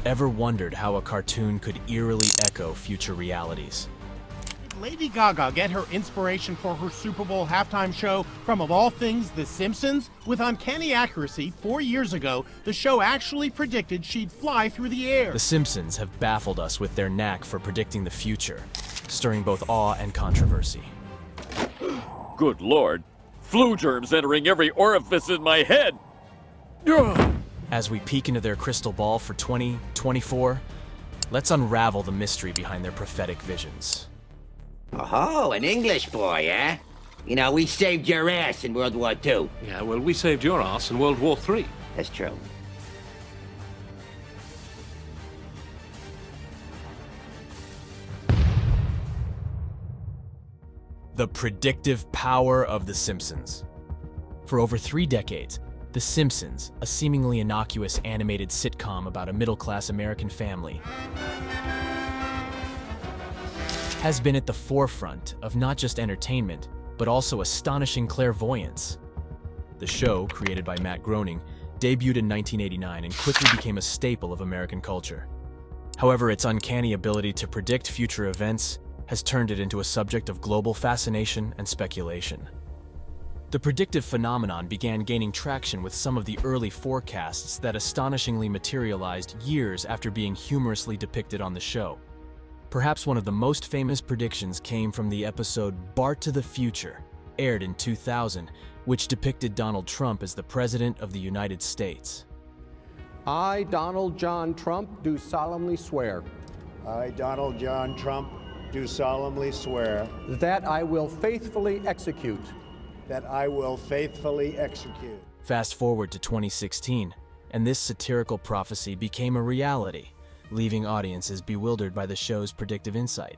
Ever wondered how a cartoon could eerily echo future realities? Did Lady Gaga get her inspiration for her Super Bowl halftime show from, of all things, The Simpsons? With uncanny accuracy, 4 years ago, the show actually predicted she'd fly through the air. The Simpsons have baffled us with their knack for predicting the future, stirring both awe and controversy. Good Lord, flu germs entering every orifice in my head. Ugh. As we peek into their crystal ball for 2024, let's unravel the mystery behind their prophetic visions. Oh, an English boy, eh? You know, we saved your ass in World War II. Yeah, well, we saved your ass in World War III. That's true. The predictive power of The Simpsons. For over 3 decades, The Simpsons, a seemingly innocuous animated sitcom about a middle-class American family, has been at the forefront of not just entertainment, but also astonishing clairvoyance. The show, created by Matt Groening, debuted in 1989 and quickly became a staple of American culture. However, its uncanny ability to predict future events has turned it into a subject of global fascination and speculation. The predictive phenomenon began gaining traction with some of the early forecasts that astonishingly materialized years after being humorously depicted on the show. Perhaps one of the most famous predictions came from the episode Bart to the Future, aired in 2000, which depicted Donald Trump as the President of the United States. I, Donald John Trump, do solemnly swear. I, Donald John Trump, do solemnly swear that I will faithfully execute. That I will faithfully execute. Fast forward to 2016, and this satirical prophecy became a reality, leaving audiences bewildered by the show's predictive insight.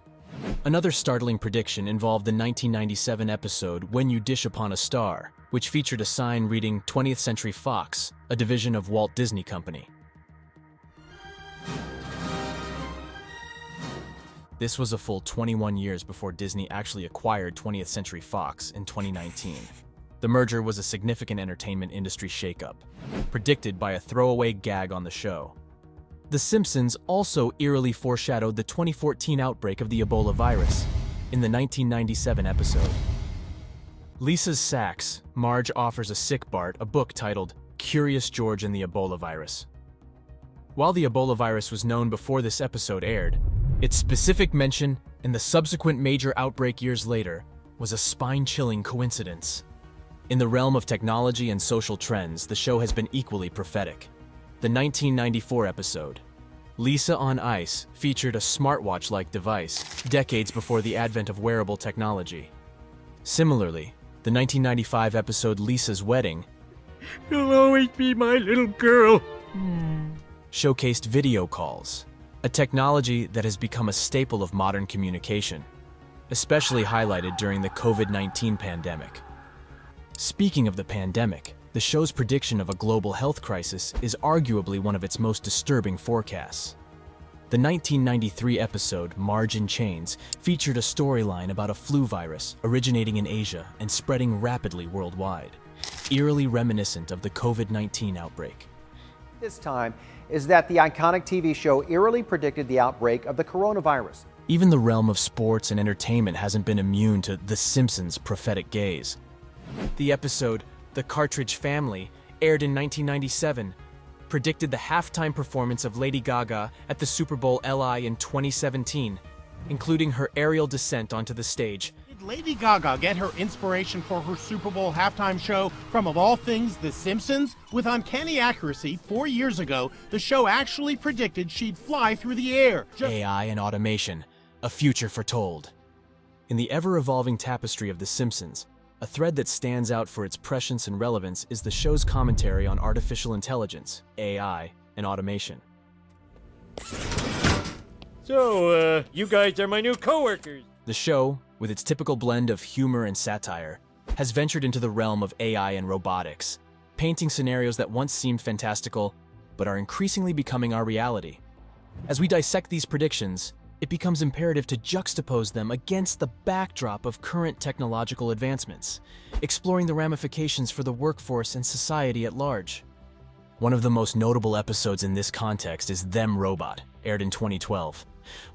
Another startling prediction involved the 1997 episode When You Dish Upon a Star, which featured a sign reading 20th Century Fox, a division of Walt Disney Company. This was a full 21 years before Disney actually acquired 20th Century Fox in 2019. The merger was a significant entertainment industry shakeup, predicted by a throwaway gag on the show. The Simpsons also eerily foreshadowed the 2014 outbreak of the Ebola virus in the 1997 episode. Lisa's sax, Marge offers a sick Bart a book titled Curious George and the Ebola Virus. While the Ebola virus was known before this episode aired, its specific mention and the subsequent major outbreak years later was a spine-chilling coincidence. In the realm of technology and social trends, the show has been equally prophetic. The 1994 episode, Lisa on Ice, featured a smartwatch-like device decades before the advent of wearable technology. Similarly, the 1995 episode Lisa's Wedding, You'll always be my little girl. showcased video calls, a technology that has become a staple of modern communication, especially highlighted during the COVID-19 pandemic. Speaking of the pandemic, the show's prediction of a global health crisis is arguably one of its most disturbing forecasts. The 1993 episode Marge in Chains featured a storyline about a flu virus originating in Asia and spreading rapidly worldwide, eerily reminiscent of the COVID-19 outbreak. This time is that the iconic TV show eerily predicted the outbreak of the coronavirus. Even the realm of sports and entertainment hasn't been immune to The Simpsons' prophetic gaze. The episode The Cartridge Family, aired in 1997, predicted the halftime performance of Lady Gaga at the Super Bowl LI in 2017, including her aerial descent onto the stage. Did Lady Gaga get her inspiration for her Super Bowl halftime show from, of all things, The Simpsons? With uncanny accuracy, 4 years ago, the show actually predicted she'd fly through the air. AI and automation, a future foretold. In the ever-evolving tapestry of The Simpsons, a thread that stands out for its prescience and relevance is the show's commentary on artificial intelligence, AI, and automation. So, you guys are my new coworkers. The show, with its typical blend of humor and satire, has ventured into the realm of AI and robotics, painting scenarios that once seemed fantastical, but are increasingly becoming our reality. As we dissect these predictions, it becomes imperative to juxtapose them against the backdrop of current technological advancements, exploring the ramifications for the workforce and society at large. One of the most notable episodes in this context is Them Robot, aired in 2012,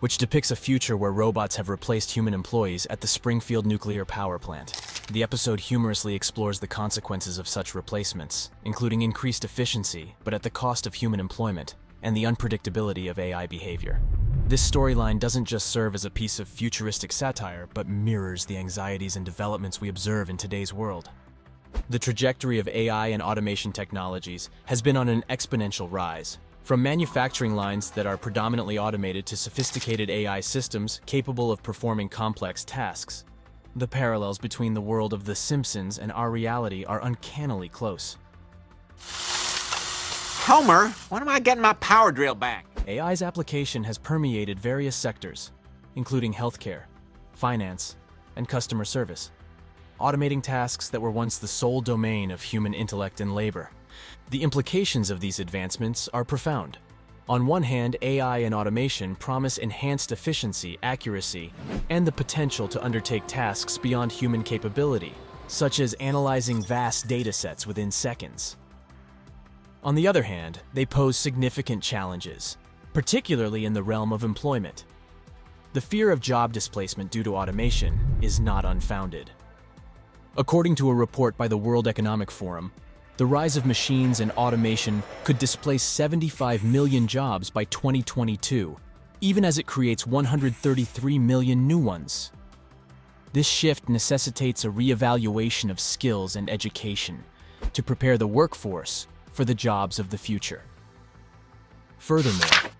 which depicts a future where robots have replaced human employees at the Springfield nuclear power plant. The episode humorously explores the consequences of such replacements, including increased efficiency, but at the cost of human employment, and the unpredictability of AI behavior. This storyline doesn't just serve as a piece of futuristic satire, but mirrors the anxieties and developments we observe in today's world. The trajectory of AI and automation technologies has been on an exponential rise, from manufacturing lines that are predominantly automated to sophisticated AI systems capable of performing complex tasks. The parallels between the world of The Simpsons and our reality are uncannily close. Homer, when am I getting my power drill back? AI's application has permeated various sectors, including healthcare, finance, and customer service, automating tasks that were once the sole domain of human intellect and labor. The implications of these advancements are profound. On one hand, AI and automation promise enhanced efficiency, accuracy, and the potential to undertake tasks beyond human capability, such as analyzing vast data sets within seconds. On the other hand, they pose significant challenges, particularly in the realm of employment. The fear of job displacement due to automation is not unfounded. According to a report by the World Economic Forum, the rise of machines and automation could displace 75 million jobs by 2022, even as it creates 133 million new ones. This shift necessitates a reevaluation of skills and education to prepare the workforce for the jobs of the future. Furthermore,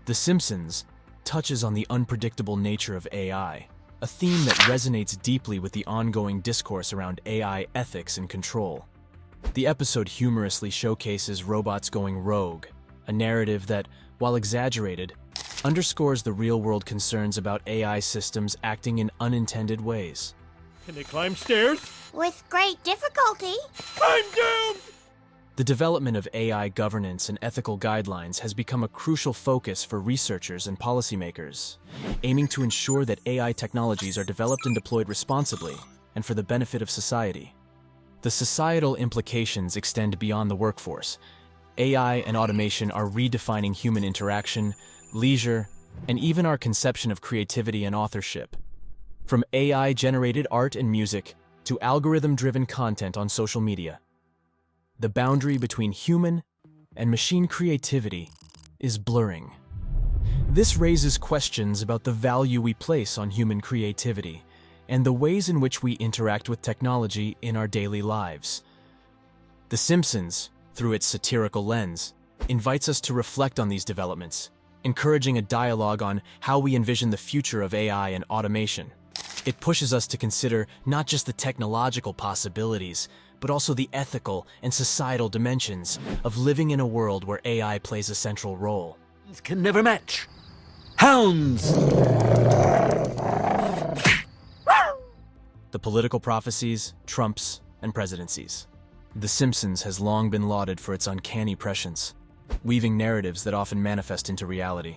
The Simpsons touches on the unpredictable nature of AI, a theme that resonates deeply with the ongoing discourse around AI ethics and control. The episode humorously showcases robots going rogue, a narrative that, while exaggerated, underscores the real-world concerns about AI systems acting in unintended ways. Can they climb stairs? With great difficulty. I'm doomed! The development of AI governance and ethical guidelines has become a crucial focus for researchers and policymakers, aiming to ensure that AI technologies are developed and deployed responsibly and for the benefit of society. The societal implications extend beyond the workforce. AI and automation are redefining human interaction, leisure, and even our conception of creativity and authorship. From AI-generated art and music to algorithm-driven content on social media, the boundary between human and machine creativity is blurring. This raises questions about the value we place on human creativity and the ways in which we interact with technology in our daily lives. The Simpsons, through its satirical lens, invites us to reflect on these developments, encouraging a dialogue on how we envision the future of AI and automation. It pushes us to consider not just the technological possibilities, but also the ethical and societal dimensions of living in a world where AI plays a central role. These can never match. Hounds! The political prophecies, Trumps, and presidencies. The Simpsons has long been lauded for its uncanny prescience, weaving narratives that often manifest into reality.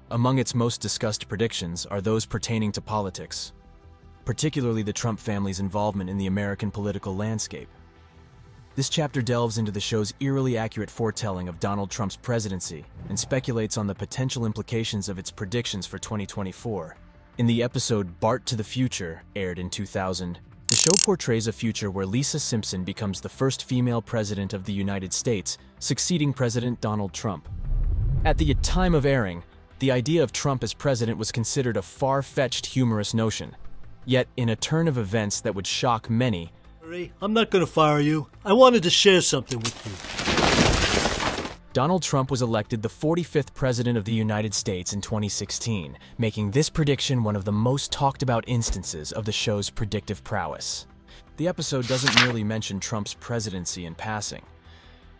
Among its most discussed predictions are those pertaining to politics, particularly the Trump family's involvement in the American political landscape. This chapter delves into the show's eerily accurate foretelling of Donald Trump's presidency and speculates on the potential implications of its predictions for 2024. In the episode Bart to the Future, aired in 2000, the show portrays a future where Lisa Simpson becomes the first female president of the United States, succeeding President Donald Trump. At the time of airing, the idea of Trump as president was considered a far-fetched humorous notion. Yet, in a turn of events that would shock many, I'm not going to fire you. I wanted to share something with you. Donald Trump was elected the 45th President of the United States in 2016, making this prediction one of the most talked about instances of the show's predictive prowess. The episode doesn't merely mention Trump's presidency in passing.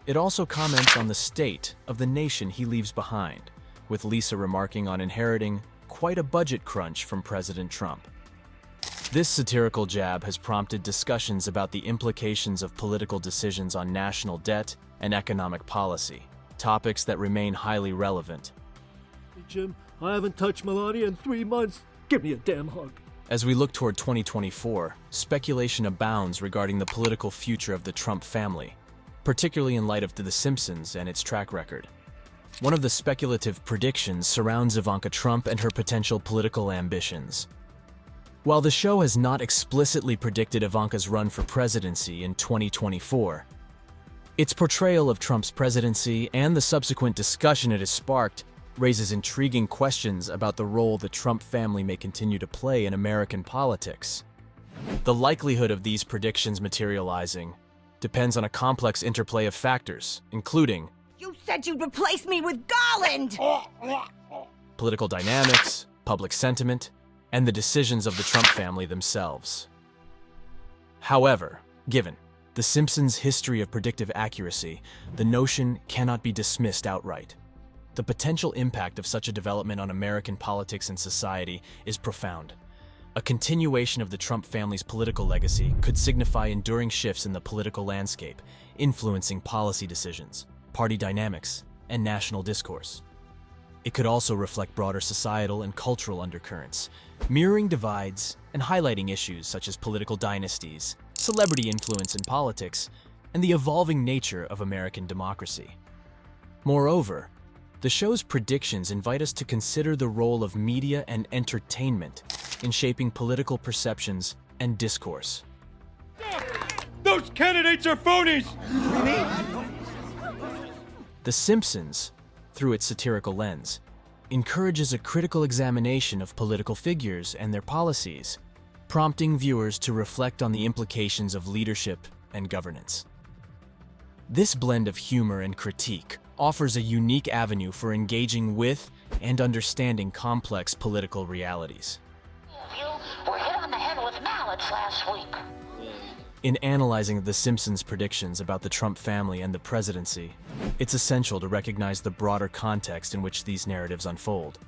It also comments on the state of the nation he leaves behind, with Lisa remarking on inheriting quite a budget crunch from President Trump. This satirical jab has prompted discussions about the implications of political decisions on national debt and economic policy, topics that remain highly relevant. Hey, Jim, I haven't touched Melania in 3 months. Give me a damn hug. As we look toward 2024, speculation abounds regarding the political future of the Trump family, particularly in light of The Simpsons and its track record. One of the speculative predictions surrounds Ivanka Trump and her potential political ambitions. While the show has not explicitly predicted Ivanka's run for presidency in 2024, its portrayal of Trump's presidency and the subsequent discussion it has sparked raises intriguing questions about the role the Trump family may continue to play in American politics. The likelihood of these predictions materializing depends on a complex interplay of factors, including You said you'd replace me with Garland! political dynamics, public sentiment, and the decisions of the Trump family themselves. However, given The Simpsons' history of predictive accuracy, the notion cannot be dismissed outright. The potential impact of such a development on American politics and society is profound. A continuation of the Trump family's political legacy could signify enduring shifts in the political landscape, influencing policy decisions, party dynamics, and national discourse. It could also reflect broader societal and cultural undercurrents, mirroring divides and highlighting issues such as political dynasties, celebrity influence in politics, and the evolving nature of American democracy. Moreover, the show's predictions invite us to consider the role of media and entertainment in shaping political perceptions and discourse. Those candidates are phonies! The Simpsons, through its satirical lens, encourages a critical examination of political figures and their policies, prompting viewers to reflect on the implications of leadership and governance. This blend of humor and critique offers a unique avenue for engaging with and understanding complex political realities. You were hit on the head with mallets last week. In analyzing The Simpsons' predictions about the Trump family and the presidency, it's essential to recognize the broader context in which these narratives unfold.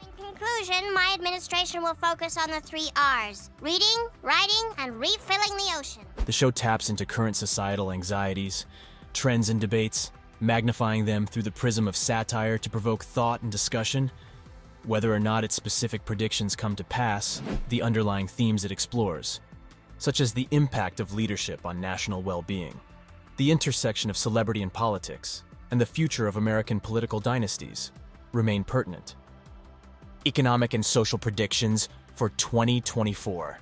In conclusion, my administration will focus on the 3 R's: reading, writing, and refilling the ocean. The show taps into current societal anxieties, trends and debates, magnifying them through the prism of satire to provoke thought and discussion. Whether or not its specific predictions come to pass, the underlying themes it explores, such as the impact of leadership on national well-being, the intersection of celebrity and politics, and the future of American political dynasties, remain pertinent. Economic and social predictions for 2024.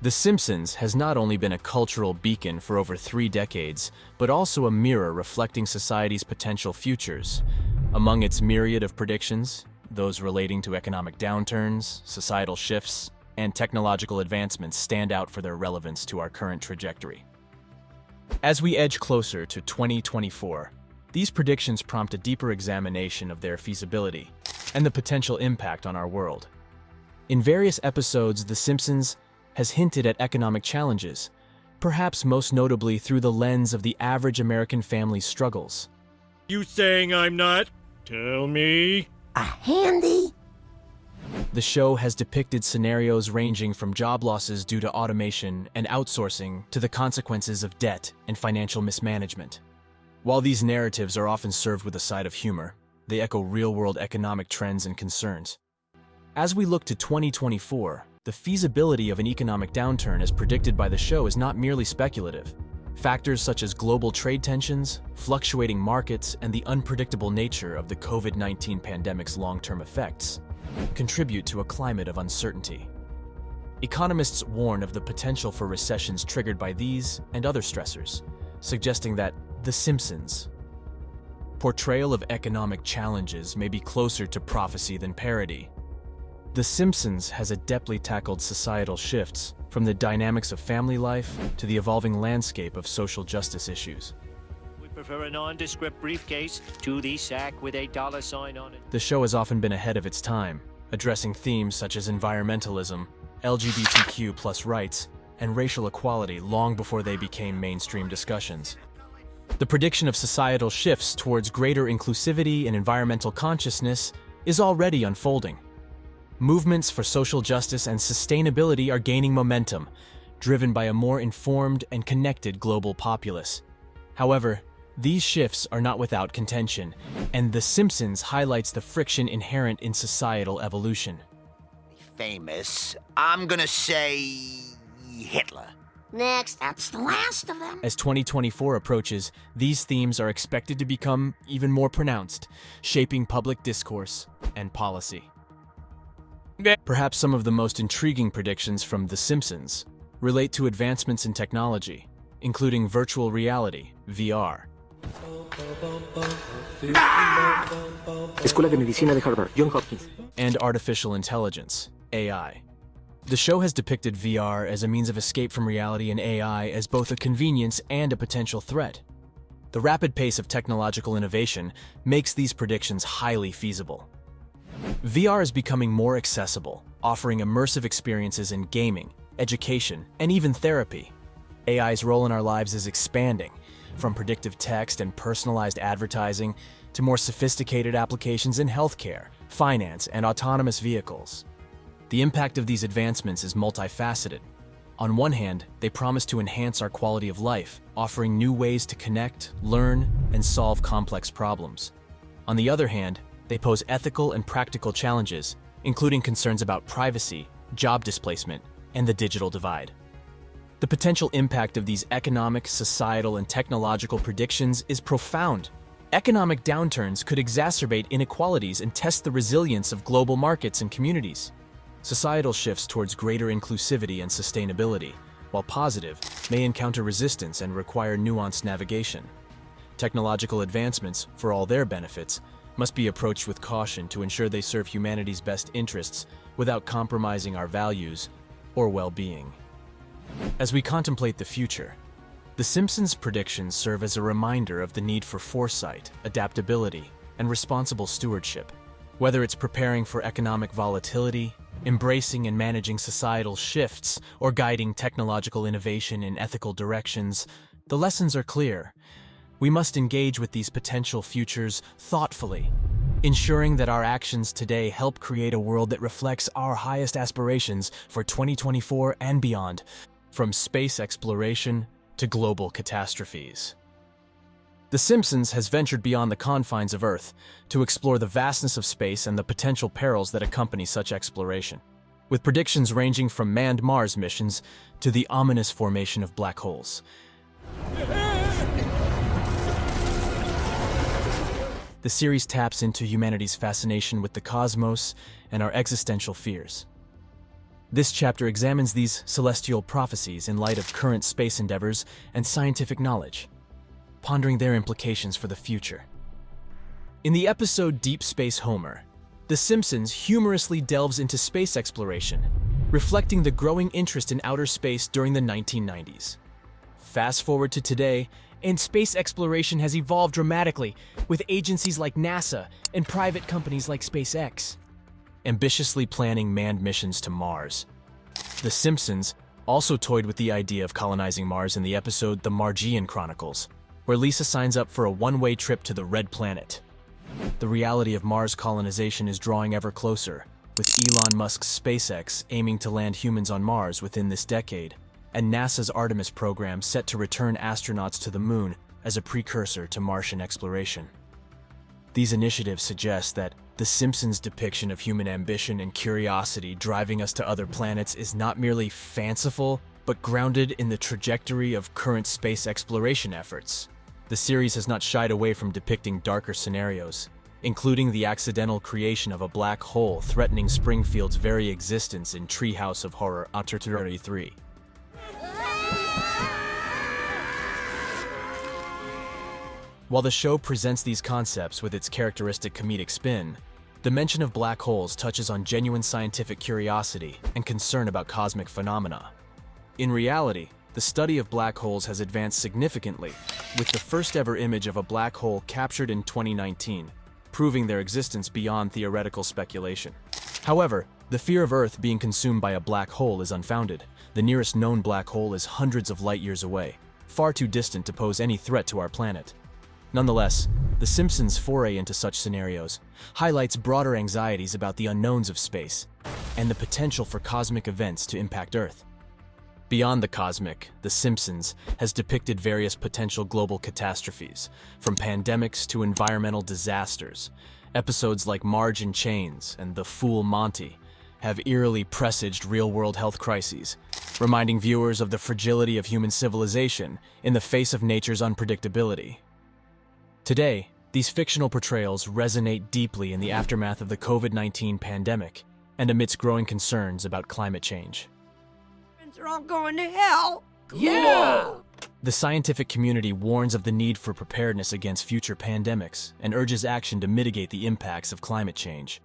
The Simpsons has not only been a cultural beacon for over 3 decades, but also a mirror reflecting society's potential futures. Among its myriad of predictions, those relating to economic downturns, societal shifts, and technological advancements stand out for their relevance to our current trajectory. As we edge closer to 2024, these predictions prompt a deeper examination of their feasibility and the potential impact on our world. In various episodes, The Simpsons has hinted at economic challenges, perhaps most notably through the lens of the average American family's struggles. You saying I'm not? Tell me. A handy? The show has depicted scenarios ranging from job losses due to automation and outsourcing to the consequences of debt and financial mismanagement. While these narratives are often served with a side of humor, they echo real-world economic trends and concerns. As we look to 2024, the feasibility of an economic downturn as predicted by the show is not merely speculative. Factors such as global trade tensions, fluctuating markets, and the unpredictable nature of the COVID-19 pandemic's long-term effects contribute to a climate of uncertainty. Economists warn of the potential for recessions triggered by these and other stressors, suggesting that The Simpsons' portrayal of economic challenges may be closer to prophecy than parody. The Simpsons has adeptly tackled societal shifts, from the dynamics of family life to the evolving landscape of social justice issues. We prefer a nondescript briefcase to the sack with a $sign on it. The show has often been ahead of its time, addressing themes such as environmentalism, LGBTQ+ rights, and racial equality long before they became mainstream discussions. The prediction of societal shifts towards greater inclusivity and environmental consciousness is already unfolding. Movements for social justice and sustainability are gaining momentum, driven by a more informed and connected global populace. However, these shifts are not without contention, and The Simpsons highlights the friction inherent in societal evolution. Famous, I'm gonna say Hitler. Next. That's the last of them. As 2024 approaches, these themes are expected to become even more pronounced, shaping public discourse and policy. Perhaps some of the most intriguing predictions from The Simpsons relate to advancements in technology, including virtual reality, VR. Escuela de Medicina de Harvard, John Hopkins. And artificial intelligence, AI. The show has depicted VR as a means of escape from reality and AI as both a convenience and a potential threat. The rapid pace of technological innovation makes these predictions highly feasible. VR is becoming more accessible, offering immersive experiences in gaming, education, and even therapy. AI's role in our lives is expanding, from predictive text and personalized advertising to more sophisticated applications in healthcare, finance, and autonomous vehicles. The impact of these advancements is multifaceted. On one hand, they promise to enhance our quality of life, offering new ways to connect, learn, and solve complex problems. On the other hand, they pose ethical and practical challenges, including concerns about privacy, job displacement, and the digital divide. The potential impact of these economic, societal, and technological predictions is profound. Economic downturns could exacerbate inequalities and test the resilience of global markets and communities. Societal shifts towards greater inclusivity and sustainability, while positive, may encounter resistance and require nuanced navigation. Technological advancements, for all their benefits, must be approached with caution to ensure they serve humanity's best interests without compromising our values or well-being. As we contemplate the future, The Simpsons' predictions serve as a reminder of the need for foresight, adaptability, and responsible stewardship. Whether it's preparing for economic volatility, embracing and managing societal shifts, or guiding technological innovation in ethical directions, the lessons are clear. We must engage with these potential futures thoughtfully, ensuring that our actions today help create a world that reflects our highest aspirations for 2024 and beyond, from space exploration to global catastrophes. The Simpsons has ventured beyond the confines of Earth to explore the vastness of space and the potential perils that accompany such exploration, with predictions ranging from manned Mars missions to the ominous formation of black holes. The series taps into humanity's fascination with the cosmos and our existential fears. This chapter examines these celestial prophecies in light of current space endeavors and scientific knowledge, pondering their implications for the future. In the episode Deep Space Homer, The Simpsons humorously delves into space exploration, reflecting the growing interest in outer space during the 1990s. Fast forward to today, and space exploration has evolved dramatically, with agencies like NASA and private companies like SpaceX ambitiously planning manned missions to Mars. The Simpsons also toyed with the idea of colonizing Mars in the episode The Margian Chronicles, where Lisa signs up for a one-way trip to the Red Planet. The reality of Mars colonization is drawing ever closer, with Elon Musk's SpaceX aiming to land humans on Mars within this decade, and NASA's Artemis program set to return astronauts to the Moon as a precursor to Martian exploration. These initiatives suggest that The Simpsons' depiction of human ambition and curiosity driving us to other planets is not merely fanciful, but grounded in the trajectory of current space exploration efforts. The series has not shied away from depicting darker scenarios, including the accidental creation of a black hole threatening Springfield's very existence in Treehouse of Horror 33. While the show presents these concepts with its characteristic comedic spin, the mention of black holes touches on genuine scientific curiosity and concern about cosmic phenomena. In reality, the study of black holes has advanced significantly, with the first ever image of a black hole captured in 2019, proving their existence beyond theoretical speculation. However, the fear of Earth being consumed by a black hole is unfounded. The nearest known black hole is hundreds of light years away, far too distant to pose any threat to our planet. Nonetheless, The Simpsons' foray into such scenarios highlights broader anxieties about the unknowns of space and the potential for cosmic events to impact Earth. Beyond the cosmic, The Simpsons has depicted various potential global catastrophes, from pandemics to environmental disasters. Episodes like Marge in Chains and The Fool Monty have eerily presaged real-world health crises, reminding viewers of the fragility of human civilization in the face of nature's unpredictability. Today, these fictional portrayals resonate deeply in the aftermath of the COVID-19 pandemic and amidst growing concerns about climate change. They're all going to hell. Yeah! The scientific community warns of the need for preparedness against future pandemics and urges action to mitigate the impacts of climate change,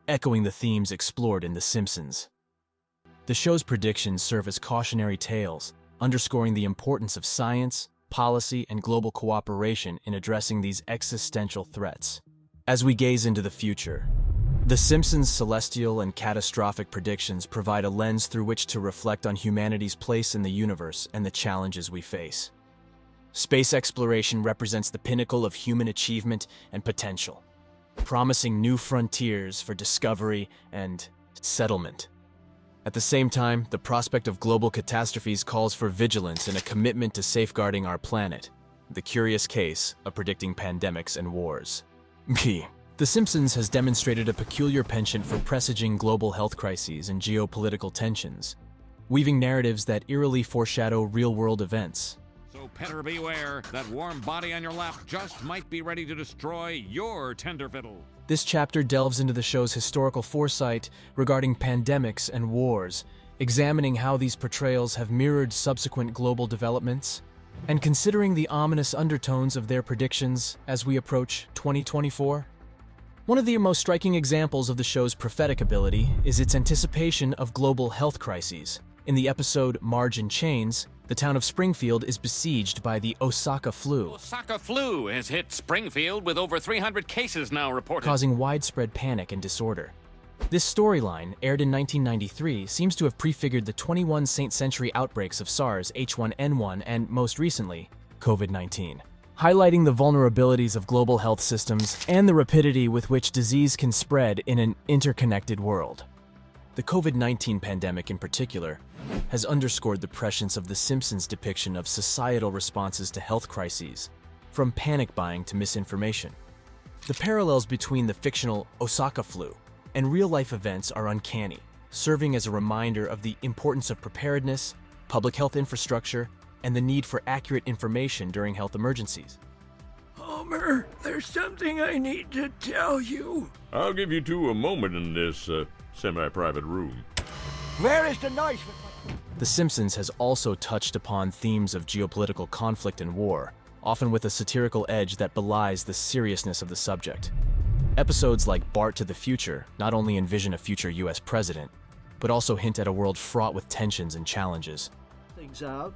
echoing the themes explored in The Simpsons. The show's predictions serve as cautionary tales, underscoring the importance of science, policy, and global cooperation in addressing these existential threats. As we gaze into the future, The Simpsons' celestial and catastrophic predictions provide a lens through which to reflect on humanity's place in the universe and the challenges we face. Space exploration represents the pinnacle of human achievement and potential, promising new frontiers for discovery and settlement. At the same time, the prospect of global catastrophes calls for vigilance and a commitment to safeguarding our planet, the curious case of predicting pandemics and wars. The Simpsons has demonstrated a peculiar penchant for presaging global health crises and geopolitical tensions, weaving narratives that eerily foreshadow real-world events. So petter beware, that warm body on your lap just might be ready to destroy your tender fiddle. This chapter delves into the show's historical foresight regarding pandemics and wars, examining how these portrayals have mirrored subsequent global developments, and considering the ominous undertones of their predictions as we approach 2024. One of the most striking examples of the show's prophetic ability is its anticipation of global health crises. In the episode Marge in Chains, the town of Springfield is besieged by the Osaka flu. Osaka flu has hit Springfield with over 300 cases now reported, causing widespread panic and disorder. This storyline, aired in 1993, seems to have prefigured the 21 century outbreaks of SARS, H1N1, and, most recently, COVID-19. Highlighting the vulnerabilities of global health systems and the rapidity with which disease can spread in an interconnected world. The COVID-19 pandemic in particular has underscored the prescience of The Simpsons' depiction of societal responses to health crises, from panic buying to misinformation. The parallels between the fictional Osaka flu and real-life events are uncanny, serving as a reminder of the importance of preparedness, public health infrastructure, and the need for accurate information during health emergencies. Homer, there's something I need to tell you. I'll give you two a moment in this semi-private room. Where is the knife? The Simpsons has also touched upon themes of geopolitical conflict and war, often with a satirical edge that belies the seriousness of the subject. Episodes like Bart to the Future not only envision a future U.S. president, but also hint at a world fraught with tensions and challenges. Things out.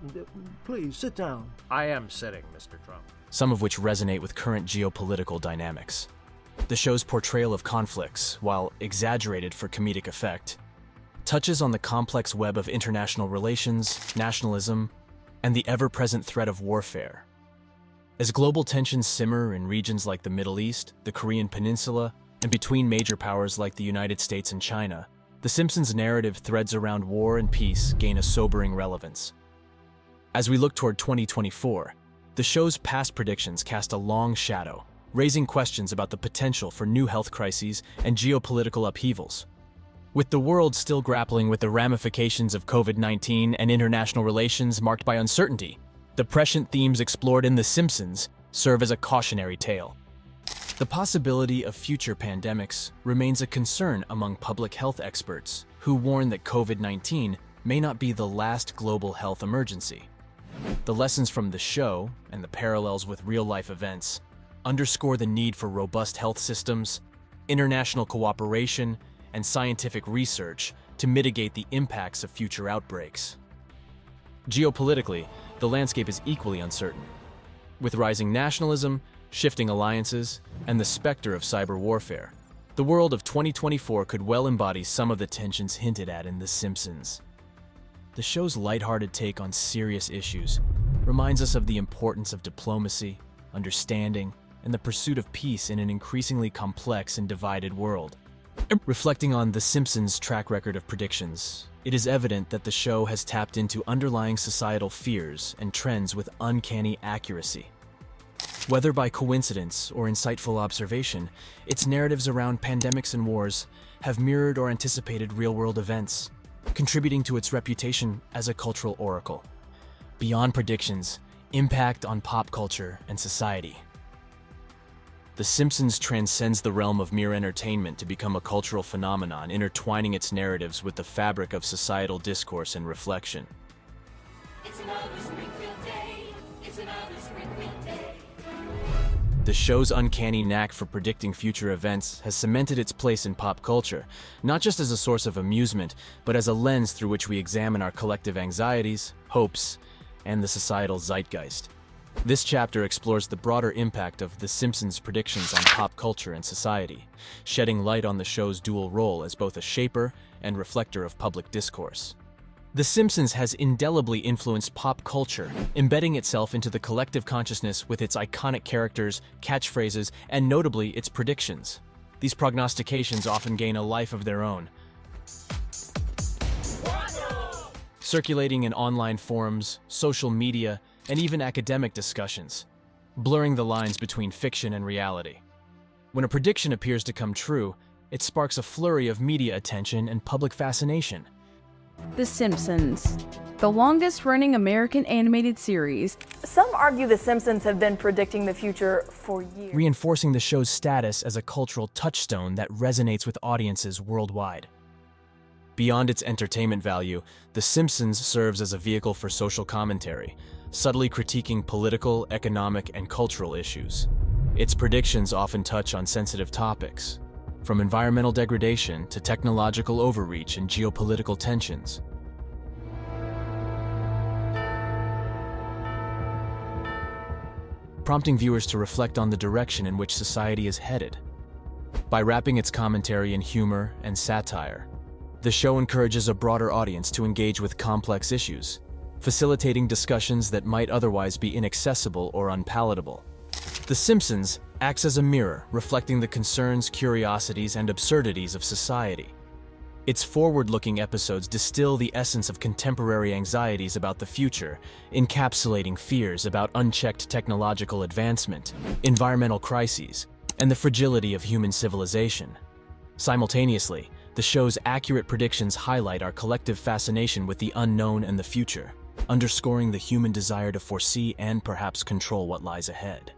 Please, sit down. I am sitting, Mr. Trump. Some of which resonate with current geopolitical dynamics. The show's portrayal of conflicts, while exaggerated for comedic effect, touches on the complex web of international relations, nationalism, and the ever-present threat of warfare. As global tensions simmer in regions like the Middle East, the Korean Peninsula, and between major powers like the United States and China, The Simpsons' narrative threads around war and peace gain a sobering relevance. As we look toward 2024, the show's past predictions cast a long shadow, raising questions about the potential for new health crises and geopolitical upheavals. With the world still grappling with the ramifications of COVID-19 and international relations marked by uncertainty, the prescient themes explored in The Simpsons serve as a cautionary tale. The possibility of future pandemics remains a concern among public health experts, who warn that COVID-19 may not be the last global health emergency. The lessons from the show, and the parallels with real-life events, underscore the need for robust health systems, international cooperation, and scientific research to mitigate the impacts of future outbreaks. Geopolitically, the landscape is equally uncertain. With rising nationalism, shifting alliances, and the specter of cyber warfare, the world of 2024 could well embody some of the tensions hinted at in The Simpsons. The show's lighthearted take on serious issues reminds us of the importance of diplomacy, understanding, and the pursuit of peace in an increasingly complex and divided world. Reflecting on The Simpsons' track record of predictions, it is evident that the show has tapped into underlying societal fears and trends with uncanny accuracy. Whether by coincidence or insightful observation, its narratives around pandemics and wars have mirrored or anticipated real-world events, contributing to its reputation as a cultural oracle. Beyond predictions, impact on pop culture and society. The Simpsons transcends the realm of mere entertainment to become a cultural phenomenon, intertwining its narratives with the fabric of societal discourse and reflection. It's another Springfield day. It's another Springfield day. The show's uncanny knack for predicting future events has cemented its place in pop culture, not just as a source of amusement, but as a lens through which we examine our collective anxieties, hopes, and the societal zeitgeist. This chapter explores the broader impact of The Simpsons' predictions on pop culture and society, shedding light on the show's dual role as both a shaper and reflector of public discourse. The Simpsons has indelibly influenced pop culture, embedding itself into the collective consciousness with its iconic characters, catchphrases, and notably its predictions. These prognostications often gain a life of their own, circulating in online forums, social media, and even academic discussions, blurring the lines between fiction and reality. When a prediction appears to come true, it sparks a flurry of media attention and public fascination. The Simpsons, the longest-running American animated series. Some argue The Simpsons have been predicting the future for years, reinforcing the show's status as a cultural touchstone that resonates with audiences worldwide. Beyond its entertainment value, The Simpsons serves as a vehicle for social commentary, subtly critiquing political, economic, and cultural issues. Its predictions often touch on sensitive topics, from environmental degradation to technological overreach and geopolitical tensions. Prompting viewers to reflect on the direction in which society is headed. By wrapping its commentary in humor and satire, the show encourages a broader audience to engage with complex issues, facilitating discussions that might otherwise be inaccessible or unpalatable. The Simpsons acts as a mirror, reflecting the concerns, curiosities, and absurdities of society. Its forward-looking episodes distill the essence of contemporary anxieties about the future, encapsulating fears about unchecked technological advancement, environmental crises, and the fragility of human civilization. Simultaneously, the show's accurate predictions highlight our collective fascination with the unknown and the future, underscoring the human desire to foresee and perhaps control what lies ahead.